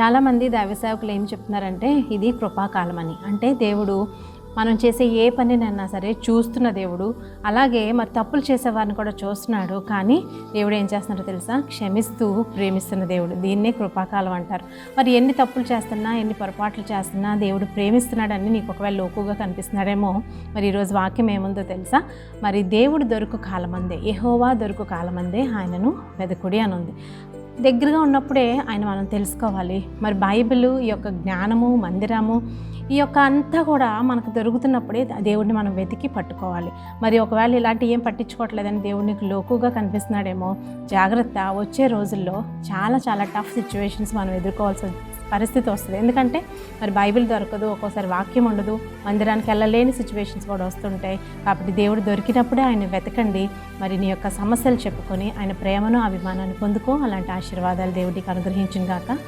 చాలామంది దైవ సేవకులు ఏం చెప్తున్నారంటే ఇది కృపాకాలం అని. అంటే దేవుడు మనం చేసే ఏ పనినైనా సరే చూస్తున్న దేవుడు, అలాగే మరి తప్పులు చేసేవారిని కూడా చూస్తున్నాడు. కానీ దేవుడు ఏం చేస్తున్నాడో తెలుసా? క్షమిస్తూ ప్రేమిస్తున్న దేవుడు. దీన్నే కృపాకాలం అంటారు. మరి ఎన్ని తప్పులు చేస్తున్నా, ఎన్ని పొరపాట్లు చేస్తున్నా దేవుడు ప్రేమిస్తున్నాడని నీకు ఒకవేళ లోకుగా కనిపిస్తున్నాడేమో. మరి ఈరోజు వాక్యం ఏముందో తెలుసా? మరి దేవుడు దొరుకు కాలమందే, యెహోవా దొరుకు కాలమందే ఆయనను వెదకుడి అని ఉంది. దగ్గరగా ఉన్నప్పుడే ఆయన మనం తెలుసుకోవాలి. మరి బైబిల్, ఈ యొక్క జ్ఞానము, మందిరము, ఈ యొక్క అంతా కూడా మనకు దొరుకుతున్నప్పుడే దేవుడిని మనం వెతికి పట్టుకోవాలి. మరి ఒకవేళ ఇలాంటి ఏం పట్టించుకోవట్లేదని దేవుడు నీకు లోకుగా కనిపిస్తున్నాడేమో. జాగ్రత్త, వచ్చే రోజుల్లో చాలా చాలా టఫ్ సిచ్యువేషన్స్ మనం ఎదుర్కోవాల్సిన పరిస్థితి వస్తుంది. ఎందుకంటే మరి బైబిల్ దొరకదు, ఒక్కోసారి వాక్యం ఉండదు, మందిరానికి వెళ్ళలేని సిచ్యువేషన్స్ కూడా వస్తుంటాయి. కాబట్టి దేవుడు దొరికినప్పుడే ఆయన వెతకండి. మరి నీ యొక్క సమస్యలు చెప్పుకొని ఆయన ప్రేమను, అభిమానాన్ని పొందుకో. అలాంటి ఆశీర్వాదాలు దేవుడికి అనుగ్రహించును గాక.